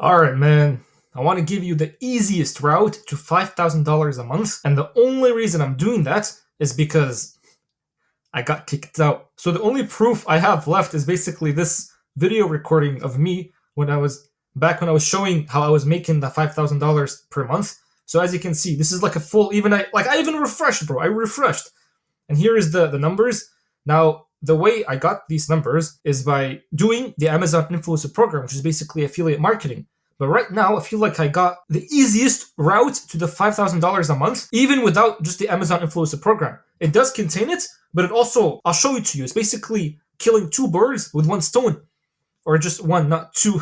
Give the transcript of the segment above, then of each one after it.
Alright, man. I want to give you the easiest route to $5,000 a month, and the only reason I'm doing that is because I got kicked out. So the only proof I have left is basically this video recording of me when I was showing how I was making the $5,000 per month. So as you can see, this is like a full I even refreshed, bro. I refreshed. And here is the numbers. Now, the way I got these numbers is by doing the Amazon Influencer Program, which is basically affiliate marketing. But right now, I feel like I got the easiest route to the $5,000 a month, even without just the Amazon Influencer Program. It does contain it, but it also, I'll show it to you. It's basically killing two birds with one stone. Or just one, not two.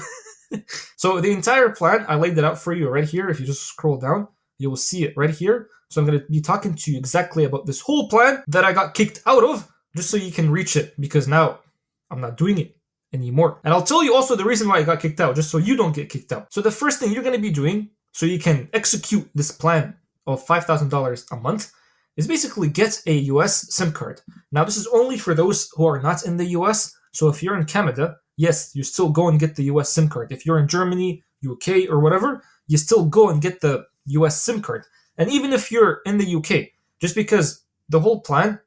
So the entire plan, I laid it out for you right here. If you just scroll down, you will see it right here. So I'm going to be talking to you exactly about this whole plan that I got kicked out of, just so you can reach it, because now I'm not doing it anymore. And I'll tell you also the reason why I got kicked out, just so you don't get kicked out. So the first thing you're going to be doing, so you can execute this plan of $5,000 a month, is basically get a US SIM card. Now, this is only for those who are not in the US. So if you're in Canada, yes, you still go and get the US SIM card. If you're in Germany, UK, or whatever, you still go and get the US SIM card. And even if you're in the UK, just because the whole plan,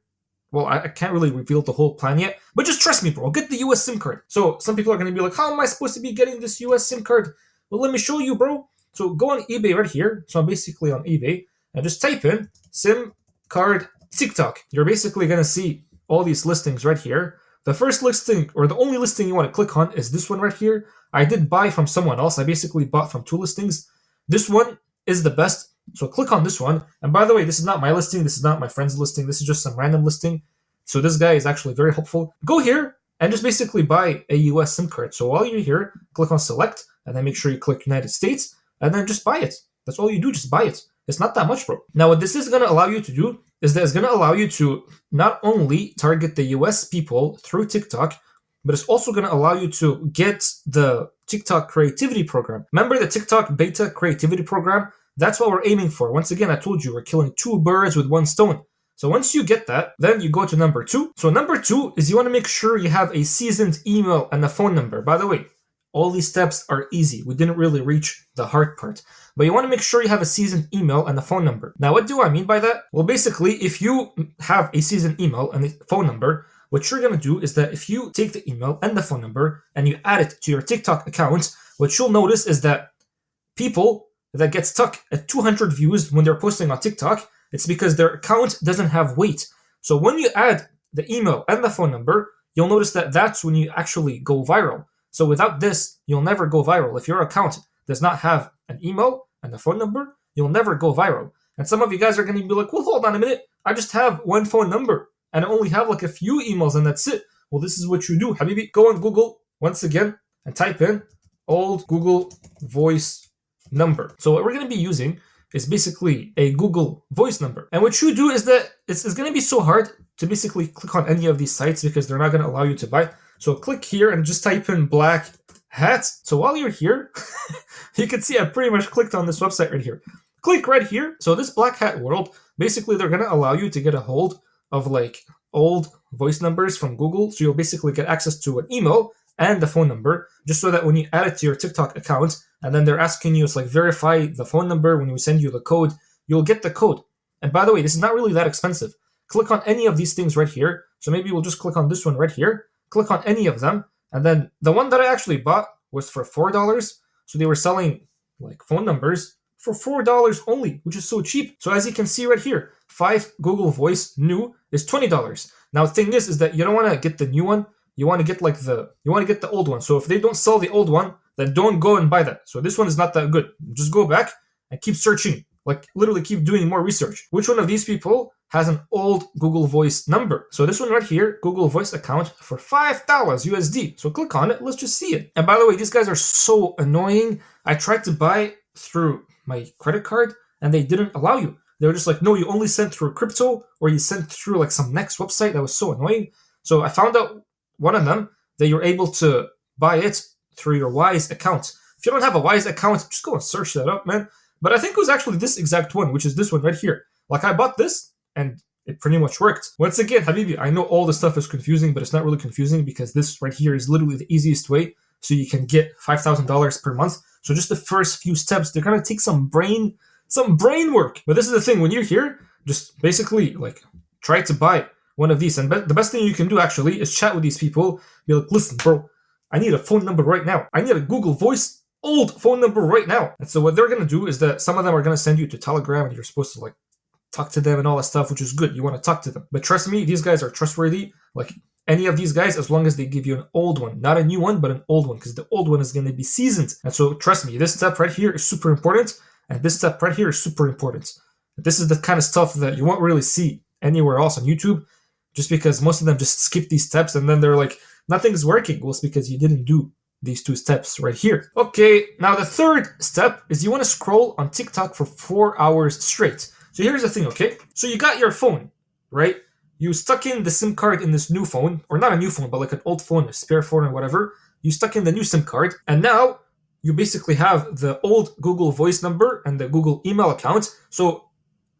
well, I can't really reveal the whole plan yet, but just trust me, bro, get the US SIM card. So some people are going to be like, how am I supposed to be getting this US SIM card? Well, let me show you, bro. So go on eBay right here. So I'm basically on eBay, and just type in SIM card TikTok. You're basically going to see all these listings right here. The first listing, or the only listing you want to click on, is this one right here. I did buy from someone else. I basically bought from two listings. This one is the best. So click on this one. And by the way, this is not my listing. This is not my friend's listing. This is just some random listing. So this guy is actually very helpful. Go here and just basically buy a US SIM card. So while you're here, click on select, and then make sure you click United States, and then just buy it. That's all you do, just buy it. It's not that much, bro. Now, what this is going to allow you to do is that it's going to allow you to not only target the US people through TikTok, but it's also going to allow you to get the TikTok creativity program. Remember the TikTok beta creativity program? That's what we're aiming for. Once again, I told you we're killing two birds with one stone. So once you get that, then you go to number two. So number two is you want to make sure you have a seasoned email and a phone number. By the way, all these steps are easy. We didn't really reach the hard part. But you want to make sure you have a seasoned email and a phone number. Now, what do I mean by that? Well, basically, if you have a seasoned email and a phone number, what you're going to do is that if you take the email and the phone number and you add it to your TikTok account, what you'll notice is that people that get stuck at 200 views when they're posting on TikTok, it's because their account doesn't have weight. So when you add the email and the phone number, you'll notice that that's when you actually go viral. So without this, you'll never go viral. If your account does not have an email and a phone number, you'll never go viral. And some of you guys are going to be like, well, hold on a minute. I just have one phone number and I only have like a few emails and that's it. Well, this is what you do. Habibi, go on Google once again and type in old Google Voice number. So what we're going to be using is basically a Google Voice number. And what you do is that it's going to be so hard to basically click on any of these sites because they're not going to allow you to buy. So click here and just type in black hat. So while you're here, you can see I pretty much clicked on this website right here. Click right here. So this Black Hat World, basically they're going to allow you to get a hold of like old voice numbers from Google. So you'll basically get access to an email and the phone number, just so that when you add it to your TikTok account, and then they're asking you, it's like verify the phone number when we send you the code, you'll get the code. And by the way, this is not really that expensive. Click on any of these things right here. So maybe we'll just click on this one right here. Click on any of them. And then the one that I actually bought was for $4. So they were selling like phone numbers for $4 only, which is so cheap. So as you can see right here, 5 Google Voice new is $20. Now the thing is that you don't want to get the new one. You want to get the old one. So if they don't sell the old one, then don't go and buy that. So this one is not that good. Just go back and keep searching. Like literally keep doing more research. Which one of these people has an old Google Voice number? So this one right here, Google Voice account for $5 USD. So click on it. Let's just see it. And by the way, these guys are so annoying. I tried to buy through my credit card and they didn't allow you. They were just like, no, you only sent through crypto or you sent through like some next website. That was so annoying. So I found out one of them that you're able to buy it through your Wise account. If you don't have a Wise account, just go and search that up, man. But I think it was actually this exact one, which is this one right here. Like I bought this and it pretty much worked. Once again, Habibi, I know all the stuff is confusing, but it's not really confusing because this right here is literally the easiest way so you can get $5,000 per month. So just the first few steps, they're gonna take some brain work. But this is the thing, when you're here, just basically like try to buy one of these. And the best thing you can do actually is chat with these people. Be like, listen, bro, I need a phone number right now. I need a Google Voice old phone number right now. And so what they're gonna do is that some of them are gonna send you to Telegram, and you're supposed to like talk to them and all that stuff, which is good. You want to talk to them. But trust me, these guys are trustworthy. Like any of these guys, as long as they give you an old one, not a new one, but an old one, because the old one is going to be seasoned. And so trust me, this step right here is super important, and this step right here is super important. This is the kind of stuff that you won't really see anywhere else on YouTube, just because most of them just skip these steps and then they're like, nothing's working. Well, it's because you didn't do these two steps right here. Okay, now the third step is you want to scroll on TikTok for 4 hours straight. So here's the thing, okay? So you got your phone, right? You stuck in the SIM card in this new phone, or not a new phone, but like an old phone, a spare phone or whatever. You stuck in the new SIM card, and now you basically have the old Google Voice number and the Google email account. So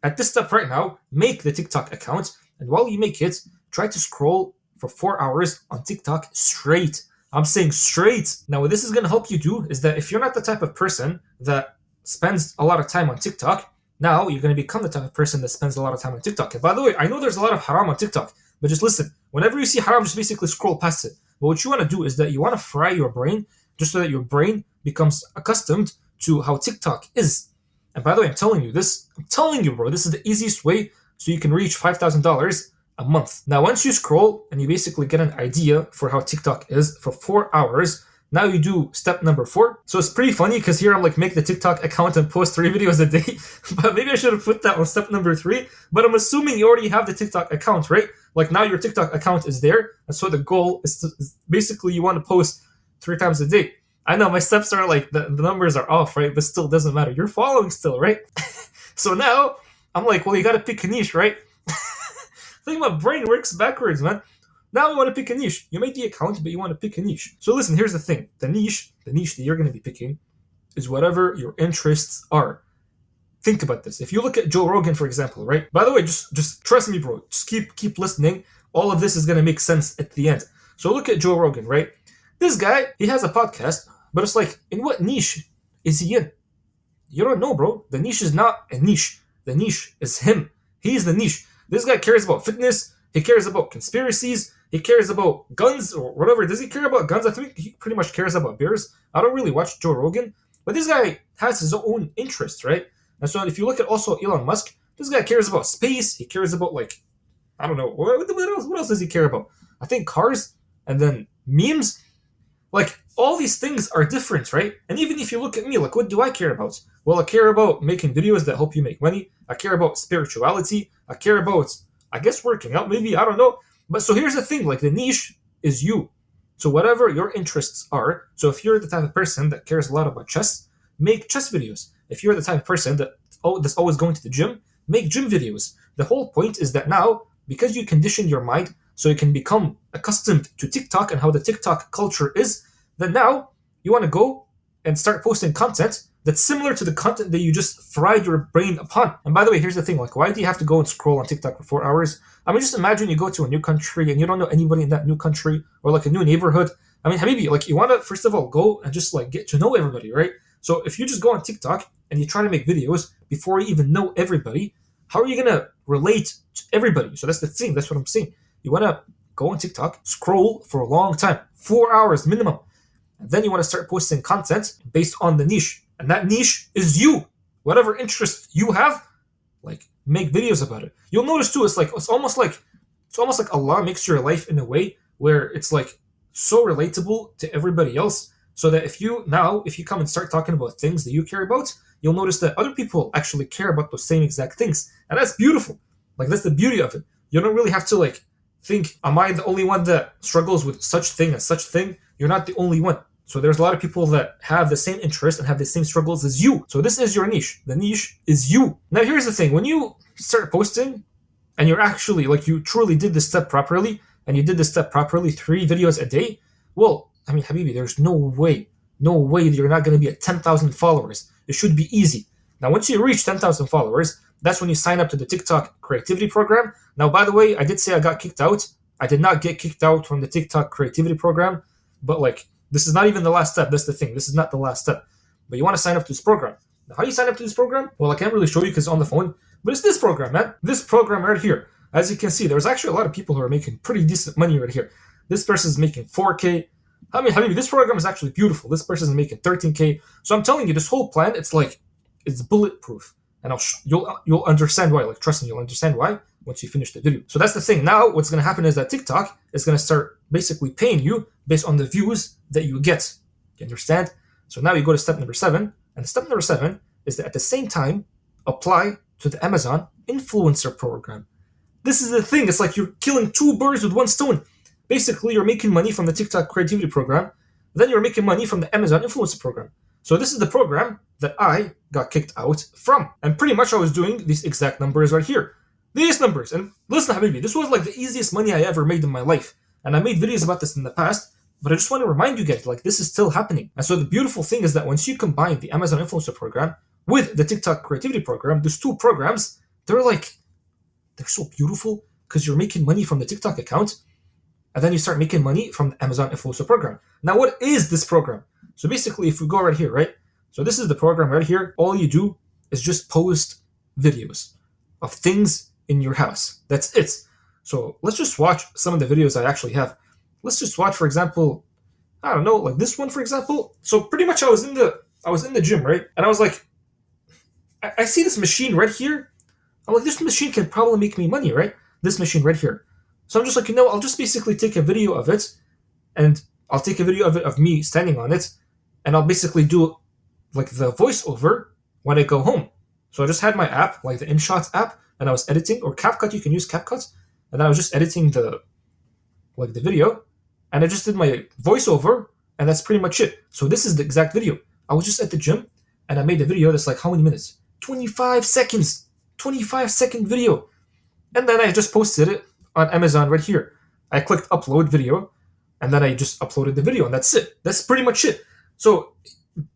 at this step right now, make the TikTok account, and while you make it, try to scroll for 4 hours on TikTok straight. I'm saying straight. Now, what this is going to help you do is that if you're not the type of person that spends a lot of time on TikTok, now you're going to become the type of person that spends a lot of time on TikTok. And by the way, I know there's a lot of haram on TikTok, but just listen. Whenever you see haram, just basically scroll past it. But what you want to do is that you want to fry your brain just so that your brain becomes accustomed to how TikTok is. And by the way, I'm telling you this. I'm telling you, bro, this is the easiest way so you can reach $5,000 a month. Now, once you scroll and you basically get an idea for how TikTok is for 4 hours, now you do step number 4. So it's pretty funny because here I'm like, make the TikTok account and post 3 videos a day. But maybe I should have put that on step number 3. But I'm assuming you already have the TikTok account, right? Like now your TikTok account is there. And so the goal is basically you want to post 3 times a day. I know my steps are like, the numbers are off, right? But still doesn't matter. You're following still, right? So now I'm like, well, you got to pick a niche, right? I think my brain works backwards, man. Now you want to pick a niche. You made the account, but you want to pick a niche. So listen, here's the thing. The niche that you're going to be picking is whatever your interests are. Think about this. If you look at Joe Rogan, for example, right? By the way, just trust me, bro. Just keep listening. All of this is going to make sense at the end. So look at Joe Rogan, right? This guy, he has a podcast, but it's like, in what niche is he in? You don't know, bro. The niche is not a niche. The niche is him. He's the niche. This guy cares about fitness. He cares about conspiracies. He cares about guns or whatever. Does he care about guns? I think he pretty much cares about bears. I don't really watch Joe Rogan, but this guy has his own interests, right? And so if you look at also Elon Musk, this guy cares about space. He cares about like, I don't know, what else does he care about? I think cars and then memes. Like all these things are different, right? And even if you look at me, like what do I care about? Well, I care about making videos that help you make money. I care about spirituality. I care about, I guess, working out, maybe, I don't know. But so here's the thing, like the niche is you. So whatever your interests are, so if you're the type of person that cares a lot about chess, make chess videos. If you're the type of person that's always going to the gym, make gym videos. The whole point is that now, because you condition your mind so you can become accustomed to TikTok and how the TikTok culture is, then now you want to go and start posting content that's similar to the content that you just fried your brain upon. And by the way, here's the thing, like why do you have to go and scroll on TikTok for 4 hours? I mean, just imagine you go to a new country and you don't know anybody in that new country or like a new neighborhood. I mean, Habibi, like you want to, first of all, go and just like get to know everybody, right? So if you just go on TikTok and you try to make videos before you even know everybody, how are you going to relate to everybody? So that's the thing. That's what I'm saying. You want to go on TikTok, scroll for a long time, 4 hours minimum. And then you want to start posting content based on the niche. And that niche is you. Whatever interest you have, like make videos about it. You'll notice too, it's almost like Allah makes your life in a way where it's like so relatable to everybody else. So that if you come and start talking about things that you care about, you'll notice that other people actually care about those same exact things. And that's beautiful. Like that's the beauty of it. You don't really have to like think, am I the only one that struggles with such thing and such thing? You're not the only one. So there's a lot of people that have the same interests and have the same struggles as you. So this is your niche. The niche is you. Now here's the thing. When you start posting and you're actually like you truly did this step properly and you did this step properly 3 videos a day, well, I mean, Habibi, there's no way that you're not going to be at 10,000 followers. It should be easy. Now, once you reach 10,000 followers, that's when you sign up to the TikTok creativity program. Now, by the way, I did say I got kicked out. I did not get kicked out from the TikTok creativity program, but like, this is not even the last step. That's the thing. This is not the last step. but you want to sign up to this program. Now, how do you sign up to this program? Well, I can't really show you because it's on the phone, but it's this program, man. This program right here. As you can see, there's actually a lot of people who are making pretty decent money right here. This person is making 4K. I mean, Habibi, this program is actually beautiful. This person is making 13K. So I'm telling you, this whole plan, it's bulletproof. And you'll understand why. Like, trust me, you'll understand why once you finish the video. So that's the thing. Now, what's going to happen is that TikTok is going to start basically paying you based on the views that you get. You understand? So now you go to step number 7. And step number 7 is that at the same time, apply to the Amazon influencer program. This is the thing. It's like you're killing two birds with one stone. Basically, you're making money from the TikTok creativity program. Then you're making money from the Amazon influencer program. So this is the program that I got kicked out from. And pretty much I was doing these exact numbers right here. These numbers. And listen, Habibi, this was like the easiest money I ever made in my life. And I made videos about this in the past, but I just want to remind you guys, like, this is still happening. And so the beautiful thing is that once you combine the Amazon influencer program with the TikTok creativity program, those two programs, they're so beautiful because you're making money from the TikTok account, and then you start making money from the Amazon influencer program. Now, what is this program? So basically, if we go right here, right? So this is the program right here. All you do is just post videos of things in your house. That's it. So let's just watch some of the videos I actually have. Let's just watch, for example, I don't know, like this one, for example. So pretty much I was in the gym, right? And I was like, I see this machine right here. I'm like, this machine can probably make me money, right? This machine right here. So I'm just like, I'll just basically take a video of it, and I'll take a video of it of me standing on it, and I'll basically do like the voiceover when I go home. So I just had my app, like the InShots app, and I was editing, or CapCut, you can use CapCut, and I was just editing the video, and I just did my voiceover, and that's pretty much it. So this is the exact video. I was just at the gym, and I made a video that's like how many minutes? 25 seconds. 25-second video. And then I just posted it on Amazon right here. I clicked upload video, and then I just uploaded the video, and that's it. That's pretty much it. So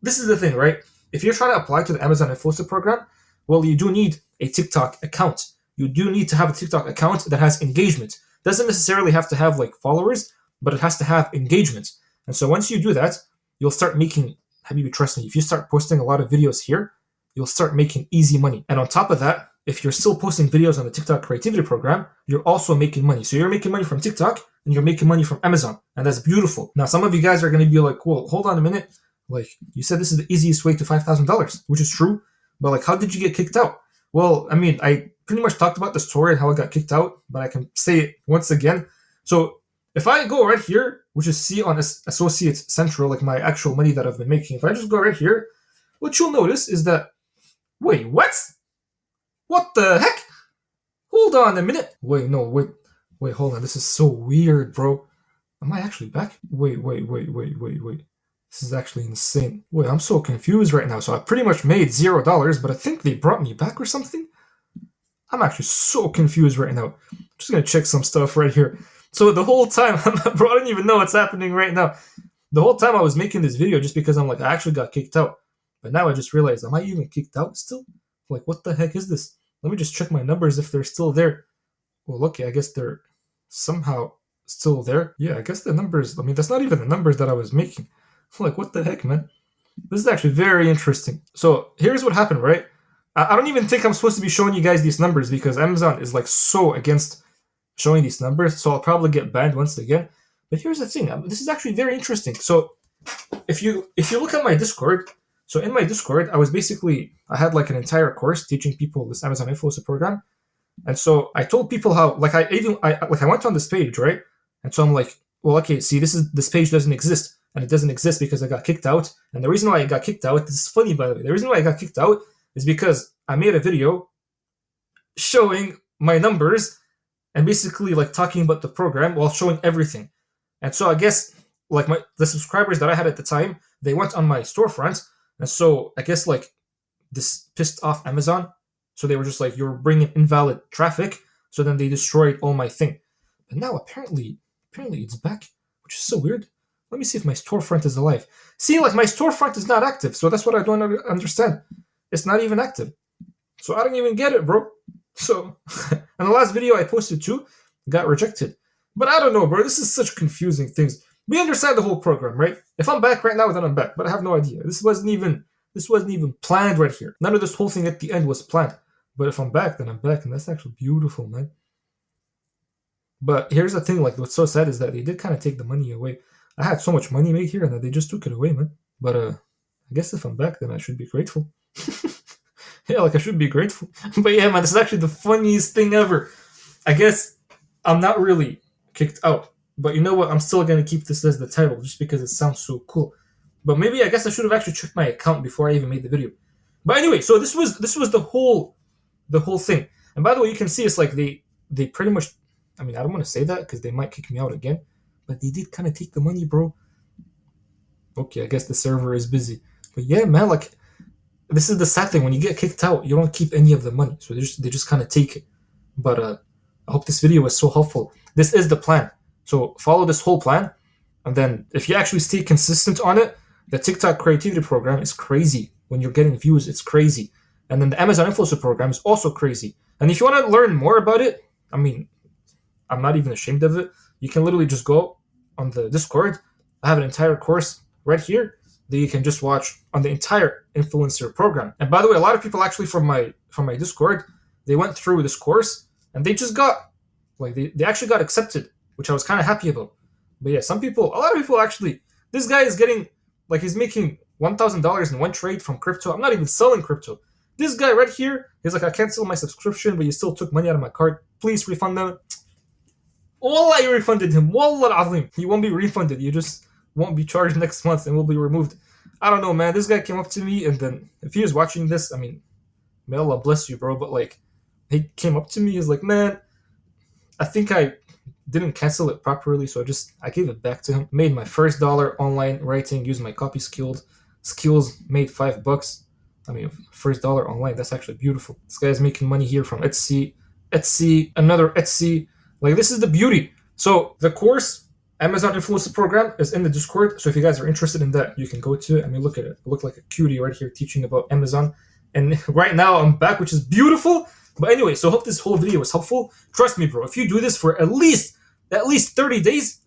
this is the thing, right? If you're trying to apply to the Amazon influencer program, well, you do need a TikTok account. You do need to have a TikTok account that has engagement. Doesn't necessarily have to have like followers, but it has to have engagement. And so once you do that, you'll start making, Habibi, trust me, if you start posting a lot of videos here, you'll start making easy money. And on top of that, if you're still posting videos on the TikTok creativity program, you're also making money. So you're making money from TikTok and you're making money from Amazon. And that's beautiful. Now, some of you guys are going to be like, well, hold on a minute. Like, you said this is the easiest way to $5,000, which is true. But like, how did you get kicked out? Well, I mean, I pretty much talked about the story and how I got kicked out, but I can say it once again. So if I go right here, which is see on Associates Central, like my actual money that I've been making, if I just go right here, what you'll notice is that, wait, what? What the heck? Hold on a minute. Wait, hold on. This is so weird, bro. Am I actually back? Wait. This is actually insane. Wait, I'm so confused right now. So I pretty much made $0, but I think they brought me back or something. I'm actually so confused right now. I'm just gonna check some stuff right here. So the whole time, bro, I don't even know what's happening right now. The whole time I was making this video just because I'm like, I actually got kicked out. But now I just realized, am I even kicked out still? Like, what the heck is this? Let me just check my numbers if they're still there. Well, okay, I guess they're somehow still there. Yeah, I guess the numbers, I mean, that's not even the numbers that I was making. Like, what the heck, man? This is actually very interesting. So here's what happened, right? I don't even think I'm supposed to be showing you guys these numbers because Amazon is like so against showing these numbers. So I'll probably get banned once again. But here's the thing. This is actually very interesting. So if you look at my Discord, so in my Discord, I had like an entire course teaching people this Amazon influencer program. And so I told people how, like I went on this page, right? And so I'm like, well, okay, see, this page doesn't exist. And it doesn't exist because I got kicked out. And the reason why I got kicked out, this is funny, by the way. The reason why I got kicked out is because I made a video showing my numbers and basically like talking about the program while showing everything. And so I guess like the subscribers that I had at the time, they went on my storefront. And so I guess like this pissed off Amazon. So they were just like, you're bringing invalid traffic. So then they destroyed all my thing. But now apparently it's back, which is so weird. Let me see if my storefront is alive. See, like my storefront is not active. So that's what I don't understand. It's not even active. So I don't even get it, bro. So, and the last video I posted too got rejected. But I don't know, bro. This is such confusing things. We understand the whole program, right? If I'm back right now, then I'm back. But I have no idea. This wasn't even This wasn't even planned right here. None of this whole thing at the end was planned. But if I'm back, then I'm back, and that's actually beautiful, man. But here's the thing, like, what's so sad is that they did kind of take the money away. I had so much money made here, and that they just took it away, man. But I guess if I'm back, then I should be grateful. Yeah, like, I should be grateful. But yeah, man, this is actually the funniest thing ever. I guess I'm not really kicked out. But you know what? I'm still gonna keep this as the title just because it sounds so cool. But maybe I guess I should have actually checked my account before I even made the video. But anyway, so this was the whole thing. And by the way, you can see it's like they pretty much. I mean, I don't want to say that because they might kick me out again. But they did kind of take the money, bro. Okay, I guess the server is busy. But yeah, man, like, this is the sad thing. When you get kicked out, you don't keep any of the money. So they just kind of take it. But I hope this video was so helpful. This is the plan. So follow this whole plan. And then if you actually stay consistent on it, the TikTok creativity program is crazy. When you're getting views, it's crazy. And then the Amazon Influencer program is also crazy. And if you want to learn more about it, I mean, I'm not even ashamed of it. You can literally just go on the Discord. I have an entire course right here that you can just watch on the entire influencer program. And by the way, a lot of people actually from my Discord, they went through this course and they just got like they actually got accepted, which I was kind of happy about. But yeah, a lot of people actually, this guy is getting like he's making $1,000 in one trade from crypto. I'm not even selling crypto. This guy right here, he's like, I canceled my subscription, but you still took money out of my card. Please refund them. Wallah, you refunded him. Wallah al-azim. He won't be refunded. You just won't be charged next month and will be removed. I don't know, man. This guy came up to me, and then if he was watching this, I mean, may Allah bless you, bro. But like, he came up to me. He's like, man, I think I didn't cancel it properly, so I gave it back to him. Made my first dollar online writing. Used my copy skills. Made $5. I mean, first dollar online. That's actually beautiful. This guy's making money here from Etsy, another Etsy. Like, this is the beauty. So the course, Amazon Influencer Program, is in the Discord. So if you guys are interested in that, you can go to it. I mean, look at it. I look like a cutie right here teaching about Amazon. And right now I'm back, which is beautiful. But anyway, so I hope this whole video was helpful. Trust me, bro. If you do this for at least 30 days,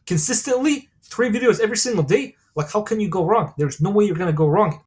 consistently, 3 videos every single day, like, how can you go wrong? There's no way you're going to go wrong.